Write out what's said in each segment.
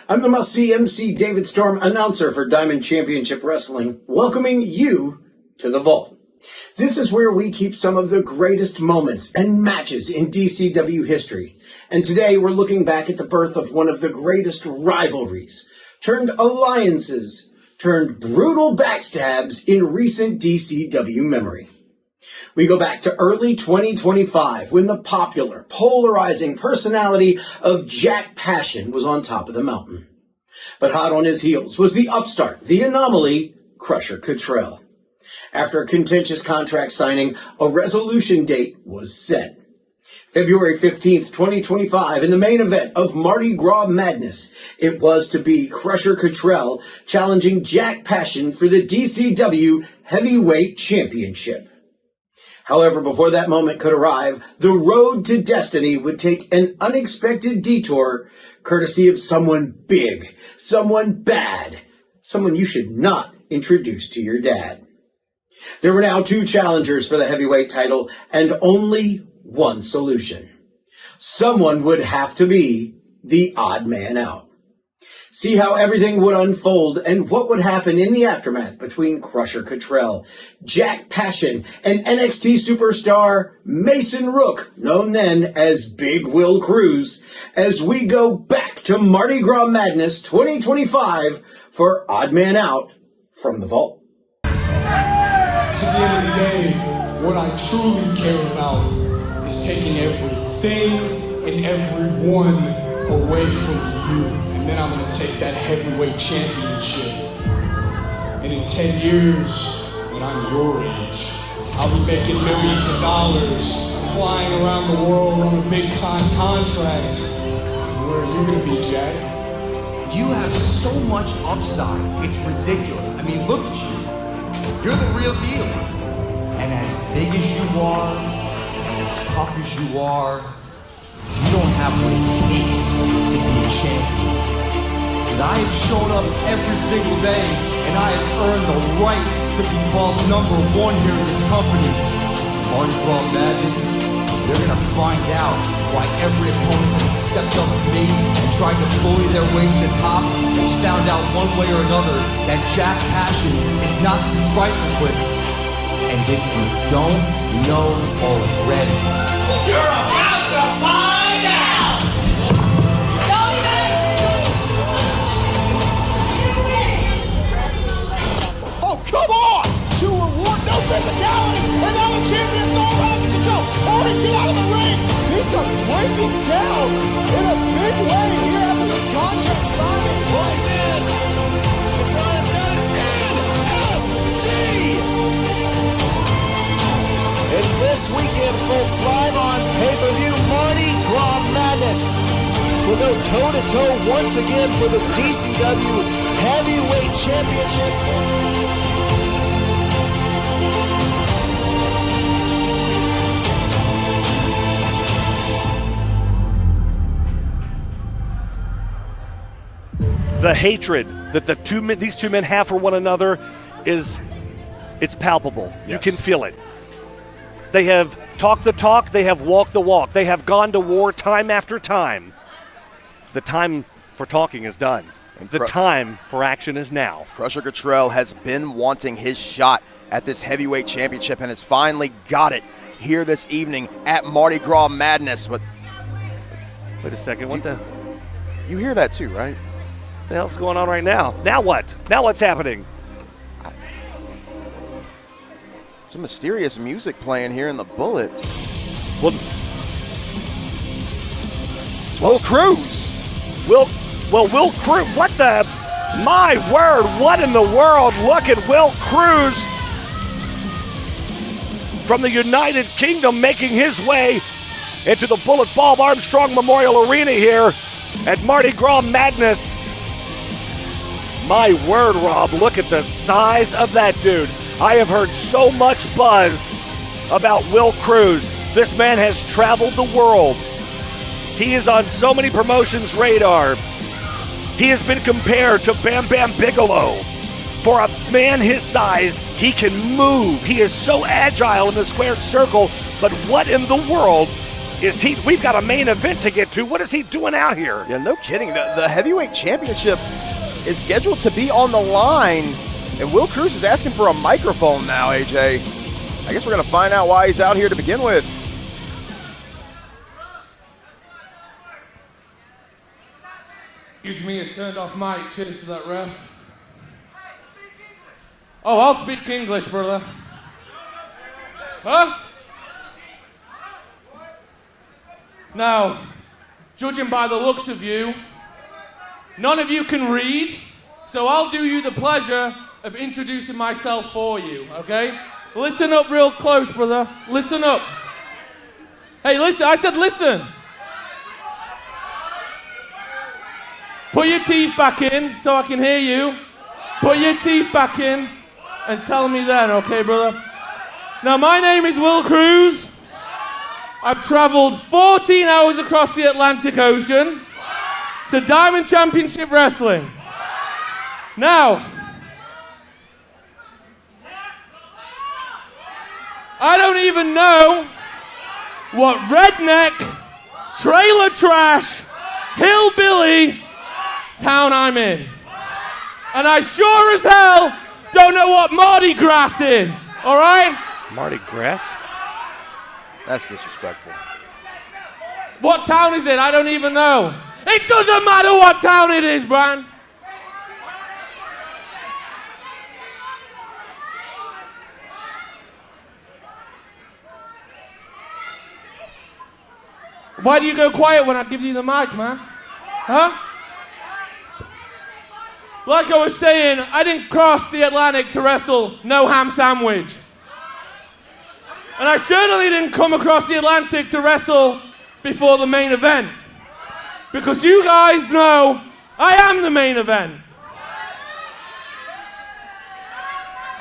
I'm the must-see MC David Storm, announcer for Diamond Championship Wrestling, welcoming you to the Vault. This is where we keep some of the greatest moments and matches in DCW history. And today we're looking back at the birth of one of the greatest rivalries, turned alliances, turned brutal backstabs in recent DCW memory. We go back to early 2025 when the popular, polarizing personality of Jack Passion was on top of the mountain. But hot on his heels was the upstart, the anomaly, Crusher Cottrell. After a contentious contract signing, a resolution date was set. February 15th, 2025, in the main event of Mardi Gras Madness, it was to be Crusher Cottrell challenging Jack Passion for the DCW Heavyweight Championship. However, before that moment could arrive, the road to destiny would take an unexpected detour, courtesy of someone big, someone bad, someone you should not introduce to your dad. There were now two challengers for the heavyweight title and only one solution. Someone would have to be the odd man out. See how everything would unfold and what would happen in the aftermath between Crusher Cottrell, Jack Passion, and NXT superstar Mason Rook, known then as Big Will Kroos, as we go back to Mardi Gras Madness 2025 for Odd Man Out from the Vault. At the end of the day, what I truly care about is taking everything and everyone away from you. And then I'm gonna take that heavyweight championship. And in 10 years, when I'm your age, I'll be making millions of dollars, flying around the world on a big time contract. And where are you gonna be, Jack? You have so much upside, it's ridiculous. I mean, look at you. You're the real deal. And as big as you are, and as tough as you are, you don't have what it takes to be a champion. But I have shown up every single day, and I have earned the right to be called #1 here in this company. Mardi Gras Madness, they're gonna find out why every opponent that stepped up to me and tried to bully their way to the top has found out one way or another that Jack Passion is not to be trifled with. And if you don't know already, you're about to find out! Don't even! Oh, come on! To reward no physicality, and now the champion's going around the control. Hurry, get out of the ring! Things are breaking down in a big way here after this contract signing. Twice in! Patronus got NFC! And this weekend, folks, live on pay-per-view, Mardi Gras Madness will go toe-to-toe once again for the DCW Heavyweight Championship. The hatred that these two men have for one another it's palpable. Yes. You can feel it. They have talked the talk, they have walked the walk. They have gone to war time after time. The time for talking is done. And the time for action is now. Crusher Cottrell has been wanting his shot at this heavyweight championship and has finally got it here this evening at Mardi Gras Madness. But wait a second, what the? You hear that too, right? What the hell's going on right now? Now what? Now what's happening? Some mysterious music playing here in the Bullet. Will Kroos. Will Kroos. What the? My word, what in the world? Look at Will Kroos from the United Kingdom making his way into the Bullet Bob Armstrong Memorial Arena here at Mardi Gras Madness. My word, Rob, look at the size of that dude. I have heard so much buzz about Will Kroos. This man has traveled the world. He is on so many promotions' radar. He has been compared to Bam Bam Bigelow. For a man his size, he can move. He is so agile in the squared circle. But what in the world we've got a main event to get to. What is he doing out here? Yeah, no kidding. The heavyweight championship is scheduled to be on the line, and Will Kroos is asking for a microphone now, AJ. I guess we're going to find out why he's out here to begin with. Excuse me, it turned off mic. Cheers to that ref. Oh, I'll speak English, brother. Huh? Now, judging by the looks of you, none of you can read, so I'll do you the pleasure of introducing myself for you, okay? Listen up real close, brother. Listen up. Hey, listen. I said listen. Put your teeth back in so I can hear you. Put your teeth back in and tell me then, okay, brother? Now, my name is Will Kroos. I've traveled 14 hours across the Atlantic Ocean to Diamond Championship Wrestling. Now, I don't even know what redneck, trailer trash, hillbilly town I'm in. And I sure as hell don't know what Mardi Gras is, all right? Mardi Gras? That's disrespectful. What town is it? I don't even know. It doesn't matter what town it is, Brian. Why do you go quiet when I give you the mic, man? Huh? Like I was saying, I didn't cross the Atlantic to wrestle no ham sandwich. And I certainly didn't come across the Atlantic to wrestle before the main event. Because you guys know I am the main event.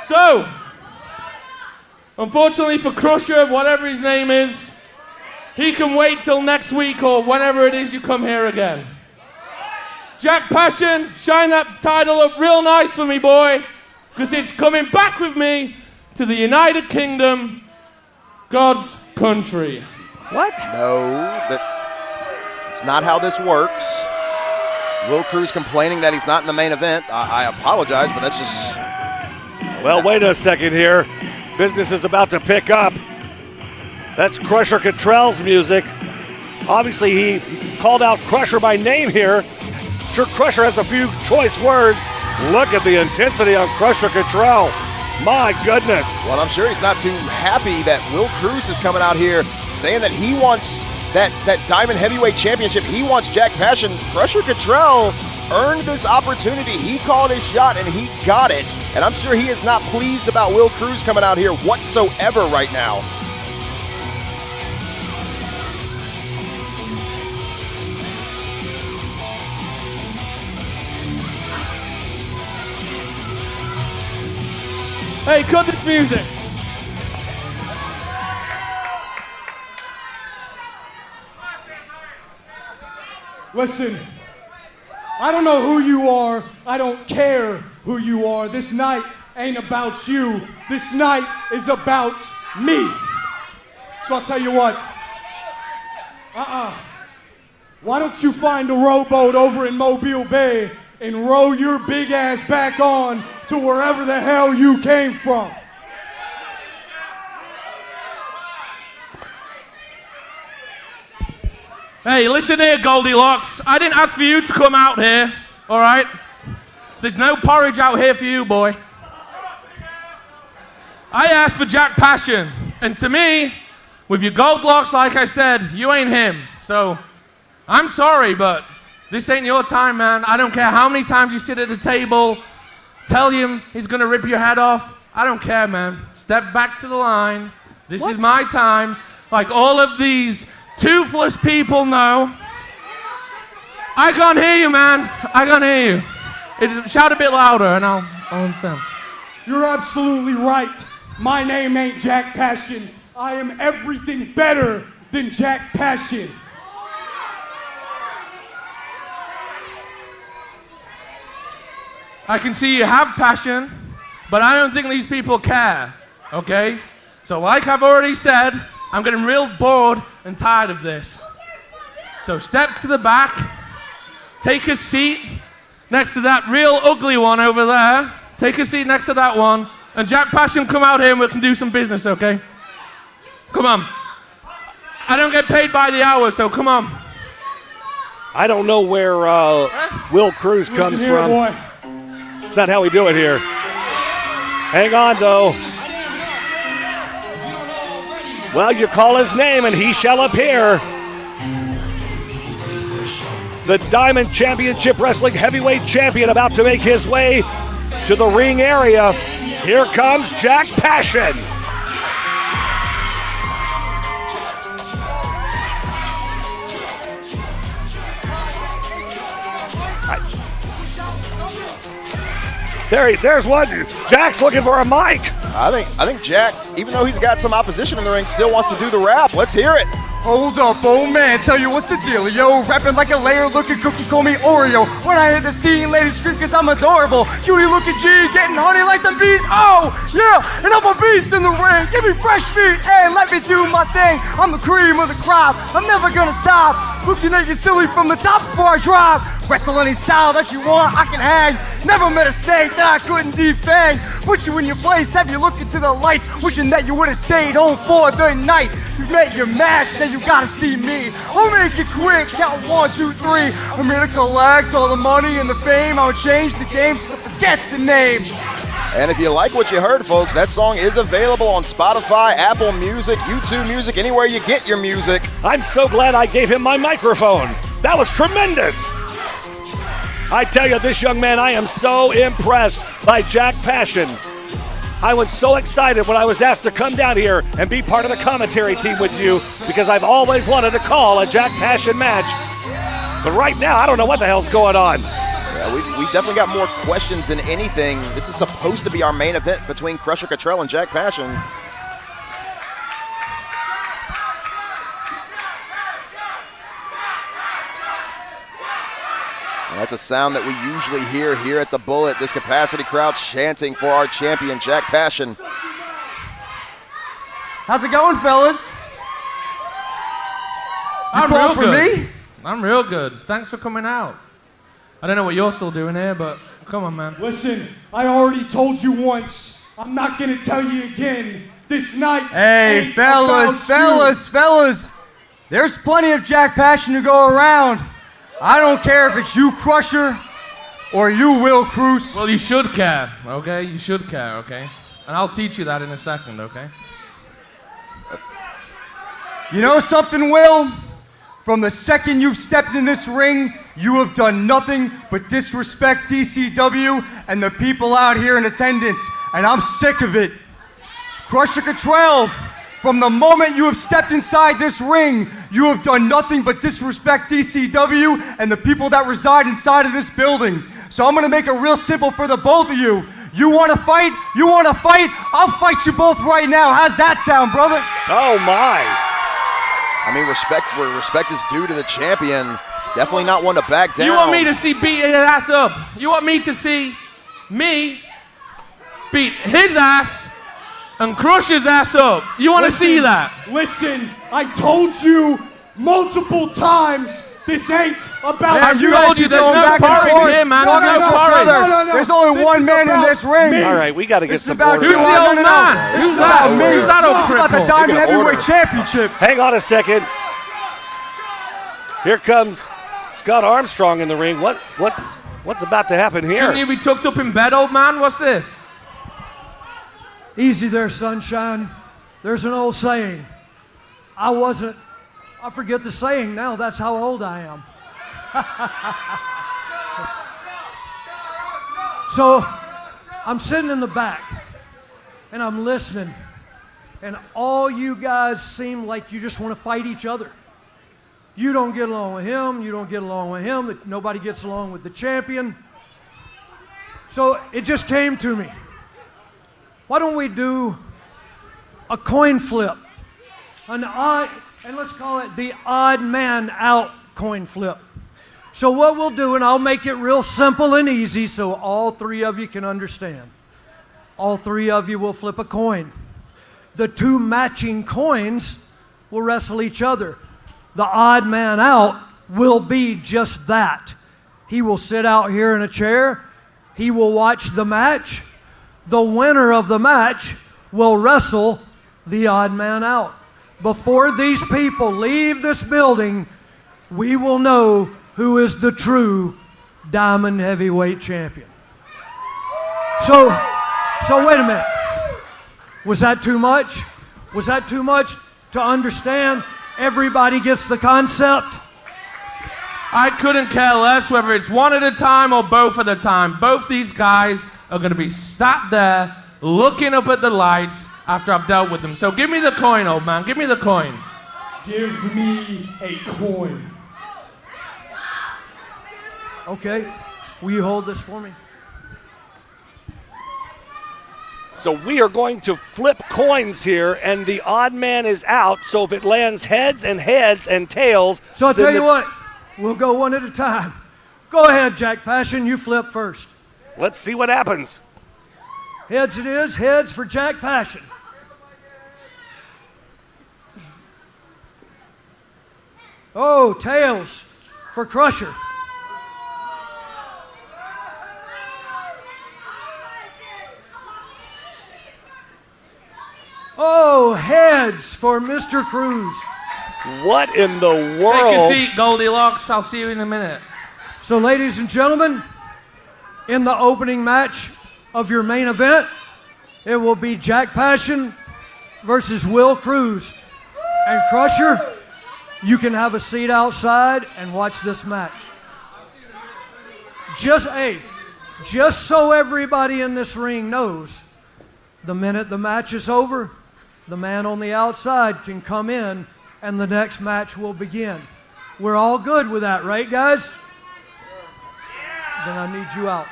So, unfortunately for Crusher, whatever his name is, he can wait till next week or whenever it is you come here again. Jack Passion, shine that title up real nice for me, boy, because it's coming back with me to the United Kingdom, God's country. What? No, it's not how this works. Will Kroos complaining that he's not in the main event. I apologize, but that's just... Well, wait a second here. Business is about to pick up. That's Crusher Cottrell's music. Obviously, he called out Crusher by name here. Sure, Crusher has a few choice words. Look at the intensity on Crusher Cottrell. My goodness. Well, I'm sure he's not too happy that Will Kroos is coming out here saying that he wants that Diamond Heavyweight Championship. He wants Jack Passion. Crusher Cottrell earned this opportunity. He called his shot and he got it. And I'm sure he is not pleased about Will Kroos coming out here whatsoever right now. Hey, cut this music. Listen, I don't know who you are. I don't care who you are. This night ain't about you. This night is about me. So I'll tell you what. Why don't you find a rowboat over in Mobile Bay and row your big ass back on to wherever the hell you came from? Hey, listen here, Goldilocks. I didn't ask for you to come out here, all right? There's no porridge out here for you, boy. I asked for Jack Passion, and to me, with your gold locks, like I said, you ain't him. So, I'm sorry, but this ain't your time, man. I don't care how many times you sit at the table, tell him he's gonna rip your head off. I don't care, man. Step back to the line. This is my time. Like all of these toothless people know. I can't hear you, man. I can't hear you. Shout a bit louder and I'll understand. You're absolutely right. My name ain't Jack Passion. I am everything better than Jack Passion. I can see you have passion, but I don't think these people care, okay? So like I've already said, I'm getting real bored and tired of this. So step to the back, take a seat next to that real ugly one over there. Take a seat next to that one. And Jack Passion, come out here and we can do some business, okay? Come on. I don't get paid by the hour, so come on. I don't know where Will Kroos comes from. Boy. It's not how we do it here. Hang on, though. Well, you call his name and he shall appear. The Diamond Championship Wrestling Heavyweight Champion about to make his way to the ring area. Here comes Jack Passion. There's one. Jack's looking for a mic. I think Jack, even though he's got some opposition in the ring, still wants to do the rap. Let's hear it. Hold up, old man, tell you what's the deal, yo. Rapping like a layer looking cookie, call me Oreo. When I hit the scene, ladies scream cause I'm adorable. Cutie looking G, getting honey like the bees. Oh, yeah, and I'm a beast in the ring. Give me fresh feet and let me do my thing. I'm the cream of the crop, I'm never gonna stop. Looking at you silly from the top before I drop. Wrestle any style that you want, I can hang. Never met a snake that I couldn't defang. Put you in your place, have you look into the lights. Wishing that you would've stayed home for the night. You met your match, now you gotta see me. I'll make it quick, count 1, 2, 3. I'm here to collect all the money and the fame. I'll change the game, so forget the name. And if you like what you heard, folks, that song is available on Spotify, Apple Music, YouTube Music, anywhere you get your music. I'm so glad I gave him my microphone. That was tremendous. I tell you, this young man, I am so impressed by Jack Passion. I was so excited when I was asked to come down here and be part of the commentary team with you because I've always wanted to call a Jack Passion match. But right now, I don't know what the hell's going on. Yeah, we definitely got more questions than anything. This is supposed to be our main event between Crusher Cottrell and Jack Passion. That's a sound that we usually hear here at the Bullet. This capacity crowd chanting for our champion, Jack Passion. How's it going, fellas? I'm called real for good. me? I'm real good. Thanks for coming out. I don't know what you're still doing here, but come on, man. Listen, I already told you once. I'm not gonna tell you again. This night. Hey, ain't fellas, about you. fellas. There's plenty of Jack Passion to go around. I don't care if it's you, Crusher, or you, Will Kroos. Well, you should care, okay? You should care, okay? And I'll teach you that in a second, okay? You know something, Will? From the second you've stepped in this ring, you have done nothing but disrespect DCW and the people out here in attendance, and I'm sick of it. Crusher Cottrell, from the moment you have stepped inside this ring, you have done nothing but disrespect DCW and the people that reside inside of this building. So I'm gonna make it real simple for the both of you. You wanna fight? You wanna fight? I'll fight you both right now. How's that sound, brother? Oh, my. I mean, respect where respect is due to the champion. Definitely not one to back down. You want me to see beat his ass up? You want me to see me beat his ass and crush his ass up? You want to see that? Listen, I told you multiple times. This ain't about I told you there's no porridge here, man. There's no porridge. No. There's only one man in this ring. me. All right, we got to get This is some about order. Who's the on. old man? Who's that? Who's that old This is about the cripple? Diamond Take an Heavyweight order. Championship. Hang on a second. Here comes Scott Armstrong in the ring. What's about to happen here? Shouldn't you be tucked up in bed, old man? What's this? Easy there, sunshine. There's an old saying. I forget the saying now. That's how old I am. So I'm sitting in the back and I'm listening, and all you guys seem like you just want to fight each other. You don't get along with him, you don't get along with him, nobody gets along with the champion. So it just came to me. Why don't we do a coin flip? And let's call it the odd man out coin flip. So what we'll do, and I'll make it real simple and easy so all three of you can understand. All three of you will flip a coin. The two matching coins will wrestle each other. The odd man out will be just that. He will sit out here in a chair. He will watch the match. The winner of the match will wrestle the odd man out. Before these people leave this building, we will know who is the true Diamond Heavyweight Champion. So wait a minute. Was that too much? Was that too much to understand? Everybody gets the concept? I couldn't care less whether it's one at a time or both at a time. Both these guys are going to be sat there looking up at the lights after I've dealt with them. So give me the coin, old man. Give me the coin. Give me a coin. Okay. Will you hold this for me? So we are going to flip coins here, and the odd man is out. So if it lands heads and tails. So I'll tell you what, we'll go one at a time. Go ahead, Jack Passion, you flip first. Let's see what happens. Heads it is, heads for Jack Passion. Oh, tails for Crusher. Oh, heads for Mr. Kroos. What in the world? Take a seat, Goldilocks. I'll see you in a minute. So, ladies and gentlemen, in the opening match of your main event, it will be Jack Passion versus Will Kroos. And Crusher, you can have a seat outside and watch this match. Just so everybody in this ring knows, the minute the match is over, the man on the outside can come in and the next match will begin. We're all good with that, right, guys? Then I need you out.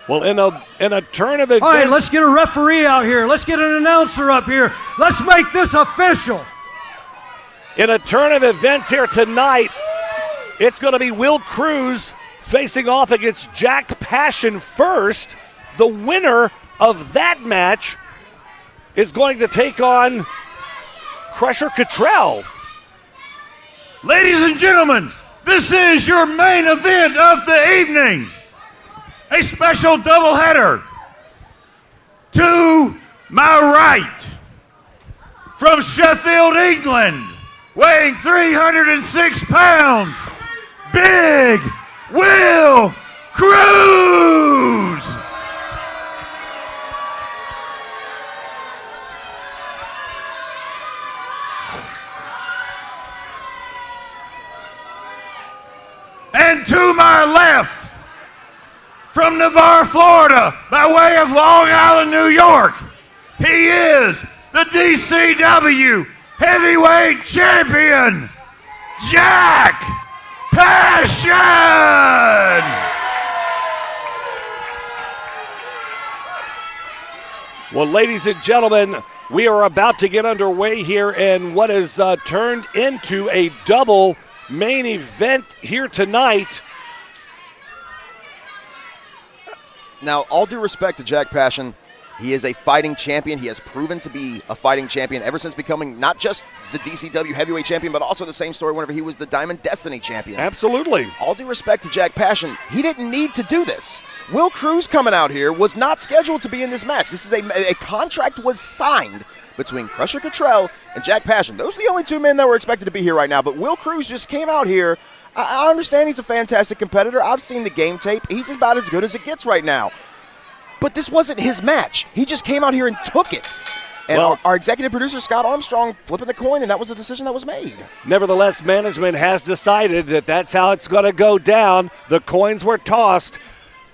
Well, in a turn of events. All right, let's get a referee out here. Let's get an announcer up here. Let's make this official. In a turn of events here tonight, it's going to be Will Kroos facing off against Jack Passion first. The winner of that match is going to take on Crusher Cottrell. Ladies and gentlemen, this is your main event of the evening. A special doubleheader. To my right, from Sheffield, England, weighing 306 pounds, Big Will Kroos. And to my left, from Navarre, Florida, by way of Long Island, New York, he is the DCW Heavyweight Champion, Jack Passion! Well, ladies and gentlemen, we are about to get underway here in what has turned into a double main event here tonight. Now, all due respect to Jack Passion, he is a fighting champion. He has proven to be a fighting champion ever since becoming not just the DCW heavyweight champion, but also the same story whenever he was the Diamond Destiny champion. Absolutely. All due respect to Jack Passion, he didn't need to do this. Will Kroos coming out here was not scheduled to be in this match. This is a contract was signed between Crusher Cottrell and Jack Passion. Those are the only two men that were expected to be here right now, but Will Kroos just came out here. I understand he's a fantastic competitor. I've seen the game tape. He's about as good as it gets right now. But this wasn't his match. He just came out here and took it. And our executive producer, Scott Armstrong, flipping the coin, and that was the decision that was made. Nevertheless, management has decided that that's how it's going to go down. The coins were tossed.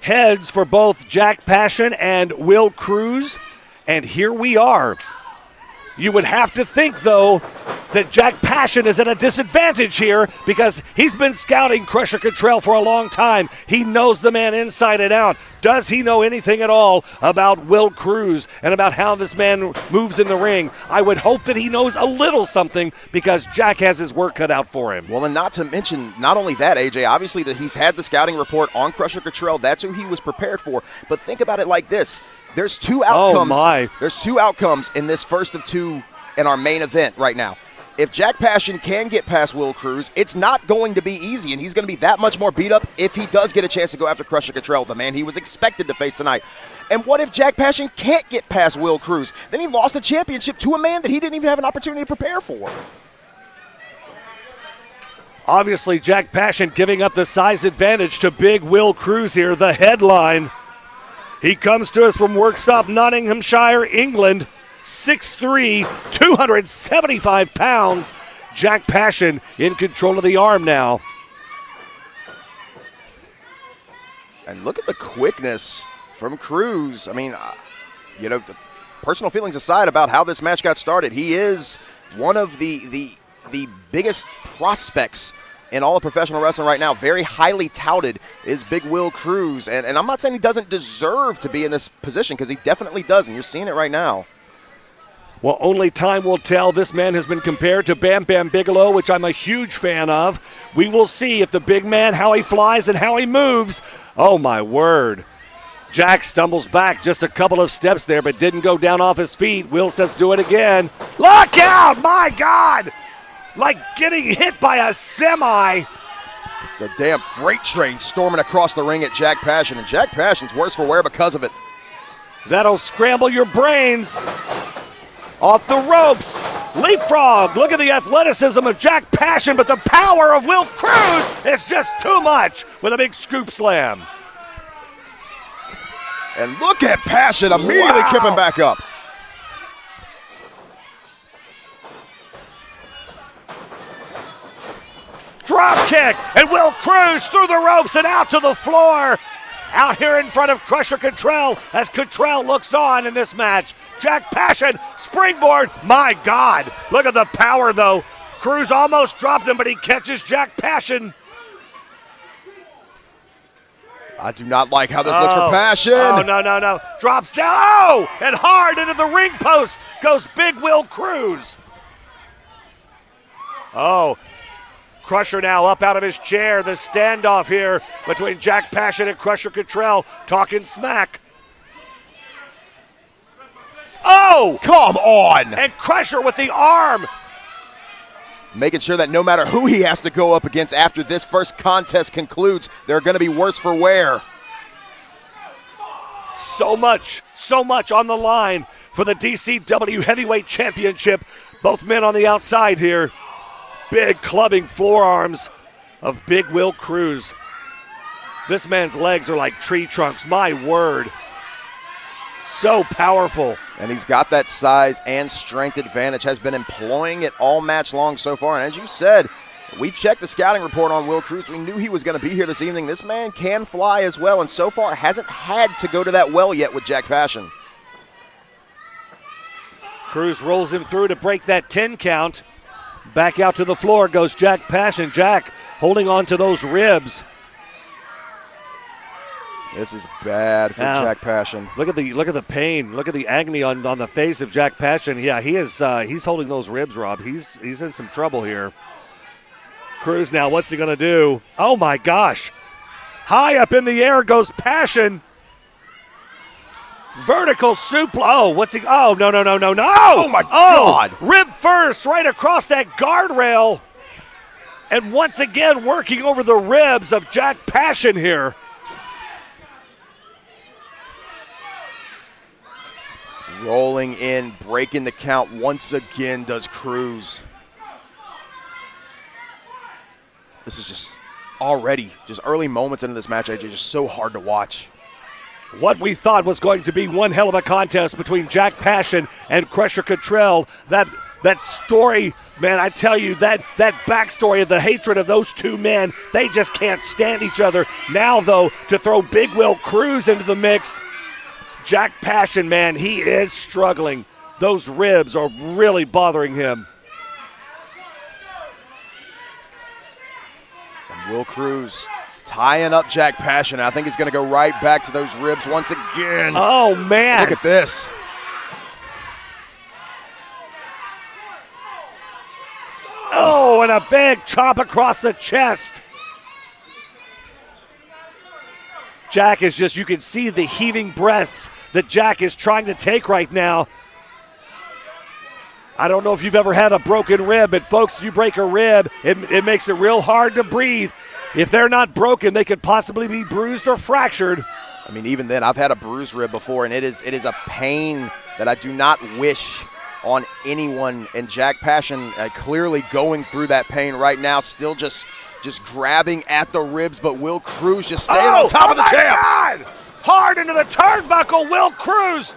Heads for both Jack Passion and Will Kroos. And here we are. You would have to think, though, that Jack Passion is at a disadvantage here because he's been scouting Crusher Cottrell for a long time. He knows the man inside and out. Does he know anything at all about Will Kroos and about how this man moves in the ring? I would hope that he knows a little something because Jack has his work cut out for him. Well, and not to mention, not only that, AJ, obviously that he's had the scouting report on Crusher Cottrell. That's who he was prepared for. But think about it like this. There's two outcomes. Oh, my. There's two outcomes in this first of two in our main event right now. If Jack Passion can get past Will Kroos, it's not going to be easy, and he's going to be that much more beat up if he does get a chance to go after Crusher Cottrell, the man he was expected to face tonight. And what if Jack Passion can't get past Will Kroos? Then he lost the championship to a man that he didn't even have an opportunity to prepare for. Obviously, Jack Passion giving up the size advantage to big Will Kroos here, the headline. He comes to us from Worksop, Nottinghamshire, England. 6'3", 275 pounds. Jack Passion in control of the arm now. And look at the quickness from Kroos. I mean, the personal feelings aside about how this match got started, he is one of the biggest prospects in all of professional wrestling right now. Very highly touted is big Will Kroos. And I'm not saying he doesn't deserve to be in this position, because he definitely does, and you're seeing it right now. Well, only time will tell. This man has been compared to Bam Bam Bigelow, which I'm a huge fan of. We will see if the big man, how he flies and how he moves. Oh, my word. Jack stumbles back just a couple of steps there, but didn't go down off his feet. Will says do it again. Look out! My God! Like getting hit by a semi. The damn freight train storming across the ring at Jack Passion, and Jack Passion's worse for wear because of it. That'll scramble your brains. Off the ropes, leapfrog. Look at the athleticism of Jack Passion, but the power of Will Kroos is just too much with a big scoop slam. And look at Passion immediately kipping back up. Drop kick, and Will Kroos through the ropes and out to the floor. Out here in front of Crusher Cottrell as Cottrell looks on in this match. Jack Passion, springboard. My God, look at the power though. Kroos almost dropped him, but he catches Jack Passion. I do not like how this looks for Passion. Oh, no. Drops down. Oh, and hard into the ring post goes big Will Kroos. Oh, Crusher now up out of his chair. The standoff here between Jack Passion and Crusher Cottrell talking smack. Oh! Come on! And Crusher with the arm. Making sure that no matter who he has to go up against after this first contest concludes, they're going to be worse for wear. So much on the line for the DCW Heavyweight Championship. Both men on the outside here. Big clubbing forearms of big Will Kroos. This man's legs are like tree trunks, my word. So powerful. And he's got that size and strength advantage, has been employing it all match long so far. And as you said, we've checked the scouting report on Will Kroos. We knew he was going to be here this evening. This man can fly as well, and so far hasn't had to go to that well yet with Jack Passion. Kroos rolls him through to break that 10 count. Back out to the floor goes Jack Passion. Jack holding on to those ribs. This is bad for Jack Passion. Look at the pain. Look at the agony on the face of Jack Passion. Yeah, he is. He's holding those ribs, Rob. He's in some trouble here. Kroos now. What's he gonna do? Oh my gosh! High up in the air goes Passion. Vertical suplex. Oh, what's he? Oh no! Oh my God! Rib first, right across that guardrail, and once again working over the ribs of Jack Passion here. Rolling in, breaking the count once again does Kroos. This is just already, just early moments into this match, AJ, just so hard to watch. What we thought was going to be one hell of a contest between Jack Passion and Crusher Cottrell. That story, man, I tell you, that backstory of the hatred of those two men, they just can't stand each other. Now, though, to throw big Will Kroos into the mix, Jack Passion, man, he is struggling. Those ribs are really bothering him. And Will Kroos tying up Jack Passion. I think he's going to go right back to those ribs once again. Oh, man. Look at this. Oh, and a big chop across the chest. Jack is just, you can see the heaving breaths that Jack is trying to take right now. I don't know if you've ever had a broken rib, but folks, you break a rib, it makes it real hard to breathe. If they're not broken, they could possibly be bruised or fractured. I mean, even then, I've had a bruised rib before, and it is a pain that I do not wish on anyone. And Jack Passion clearly going through that pain right now, still just grabbing at the ribs, but Will Kroos just staying on top of the champ. God! Hard into the turnbuckle, Will Kroos.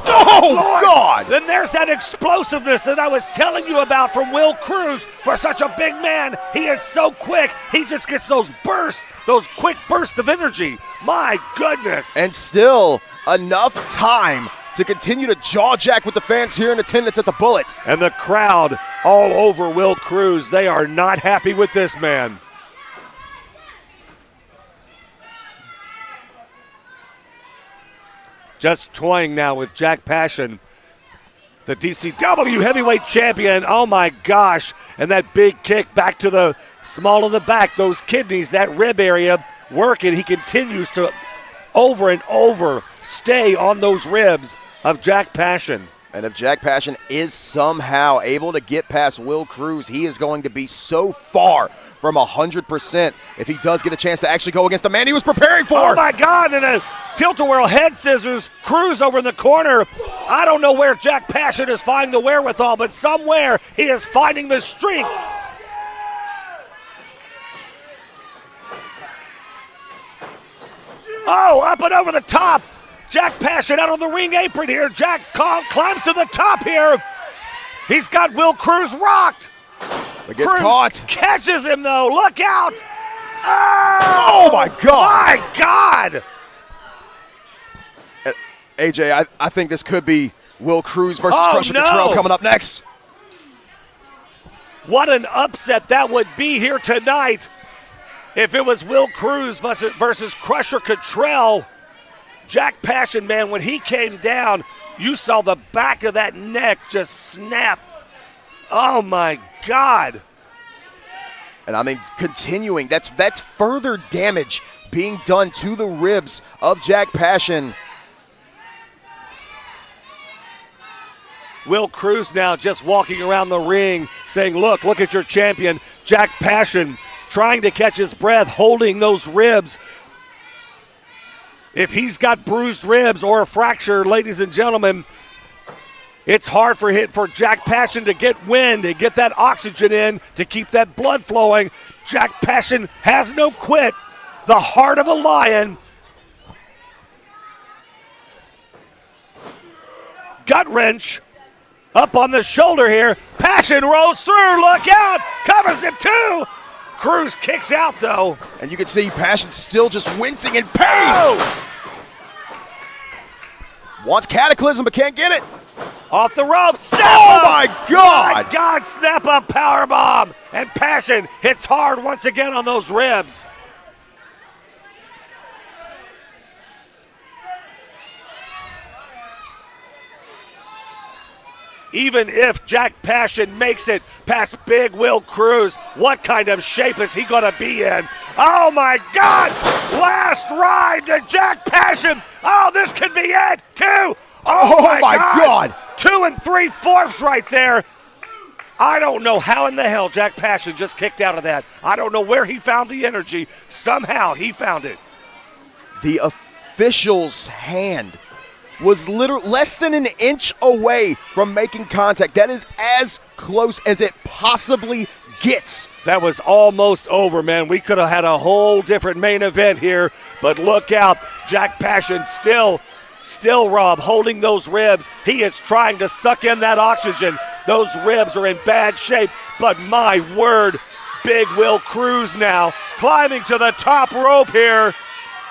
Oh, Lord. God! Then there's that explosiveness that I was telling you about from Will Kroos. For such a big man, he is so quick. He just gets those bursts, those quick bursts of energy. My goodness. And still enough time to continue to jaw jack with the fans here in attendance at the Bullet. And the crowd all over Will Kroos. They are not happy with this man. Just toying now with Jack Passion, the DCW heavyweight champion. Oh my gosh. And that big kick back to the small of the back, those kidneys, that rib area working. He continues to over and over stay on those ribs of Jack Passion. And if Jack Passion is somehow able to get past Will Kroos, he is going to be so far from 100% if he does get a chance to actually go against the man he was preparing for. Oh my God, and a tilt-a-whirl head scissors, Kroos over in the corner. I don't know where Jack Passion is finding the wherewithal, but somewhere he is finding the strength. Oh, up and over the top. Jack Passion out on the ring apron here. Jack climbs to the top here. He's got Will Kroos rocked. But gets Kroos caught. Catches him though. Look out. Oh my God. My God. AJ, I think this could be Will Kroos versus Crusher Cottrell coming up next. What an upset that would be here tonight if it was Will Kroos versus Crusher Cottrell. Jack Passion, man, when he came down, you saw the back of that neck just snap. Oh, my God. And I mean, continuing, that's further damage being done to the ribs of Jack Passion. Will Kroos now just walking around the ring saying, look at your champion, Jack Passion, trying to catch his breath, holding those ribs. If he's got bruised ribs or a fracture, ladies and gentlemen, it's hard for Jack Passion to get wind and get that oxygen in to keep that blood flowing. Jack Passion has no quit. The heart of a lion. Gut wrench. Up on the shoulder here. Passion rolls through. Look out. Covers him too. Kroos kicks out though. And you can see Passion still just wincing in pain. Oh! Wants Cataclysm but can't get it. Off the ropes. Snap Oh up. my God. My God, snap up powerbomb. And Passion hits hard once again on those ribs. Even if Jack Passion makes it past Big Will Kroos, what kind of shape is he going to be in? Oh, my God! Last ride to Jack Passion. Oh, this could be it, too. Oh my God. 2 3/4 right there. I don't know how in the hell Jack Passion just kicked out of that. I don't know where he found the energy. Somehow he found it. The official's hand was literally less than an inch away from making contact. That is as close as it possibly gets. That was almost over, man. We could have had a whole different main event here, but look out. Jack Passion still, Rob, holding those ribs. He is trying to suck in that oxygen. Those ribs are in bad shape, but my word, Big Will Kroos now climbing to the top rope here.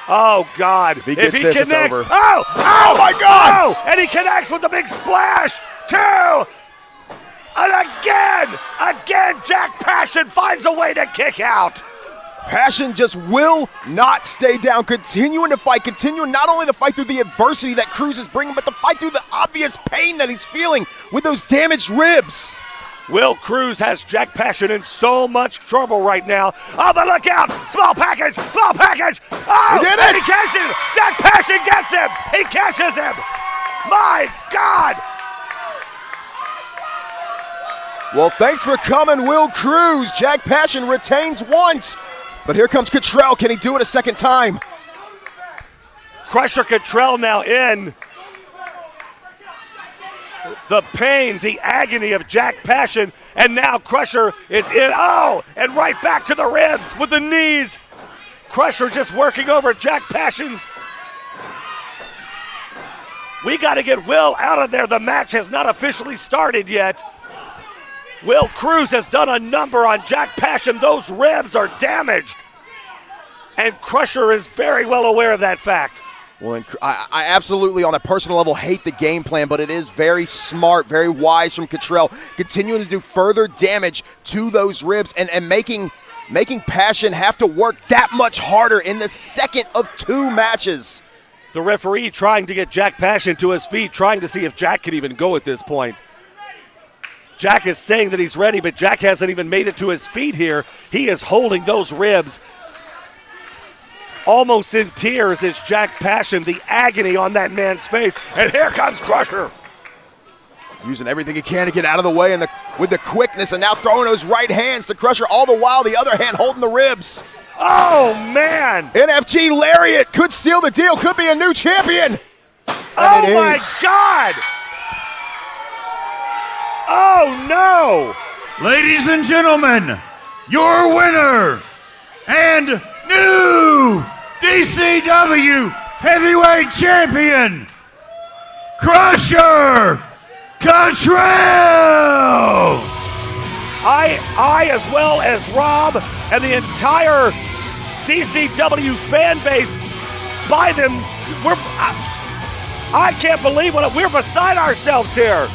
Oh, God. If he gets this, connects, it's over. Oh my God. Oh, and he connects with the big splash. 2. And again, Jack Passion finds a way to kick out. Passion just will not stay down, continuing to fight, continuing not only to fight through the adversity that Kroos is bringing, but to fight through the obvious pain that he's feeling with those damaged ribs. Will Kroos has Jack Passion in so much trouble right now. Oh, but look out! Small package! Oh, he did and it! He catches him! Jack Passion gets him! He catches him! My God! Well, thanks for coming, Will Kroos. Jack Passion retains once, but here comes Cottrell. Can he do it a second time? Crusher Cottrell now in. The pain, the agony of Jack Passion, and now Crusher is in. Oh, and right back to the ribs with the knees. Crusher just working over Jack Passion's. We got to get Will out of there. The match has not officially started yet. Will Kroos has done a number on Jack Passion. Those ribs are damaged. And Crusher is very well aware of that fact. Well, I absolutely, on a personal level, hate the game plan, but it is very smart, very wise from Cottrell, continuing to do further damage to those ribs and making Passion have to work that much harder in the second of 2 matches. The referee trying to get Jack Passion to his feet, trying to see if Jack can even go at this point. Jack is saying that he's ready, but Jack hasn't even made it to his feet here. He is holding those ribs. Almost in tears is Jack Passion, the agony on that man's face. And here comes Crusher. Using everything he can to get out of the way with the quickness, and now throwing those right hands to Crusher, all the while the other hand holding the ribs. Oh, man. NFG Lariat could seal the deal, could be a new champion. Oh, my God. Oh, no. Ladies and gentlemen, your winner and new DCW Heavyweight Champion, Crusher Cottrell! I, as well as Rob and the entire DCW fan base, by them, I can't believe we're beside ourselves here.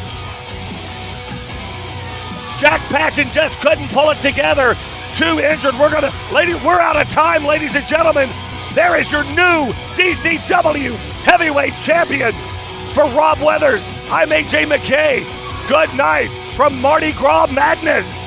Jack Passion just couldn't pull it together. 2 injured. We're out of time, ladies and gentlemen. There is your new DCW Heavyweight Champion. For Rob Weathers, I'm AJ McKay. Good night from Mardi Gras Madness.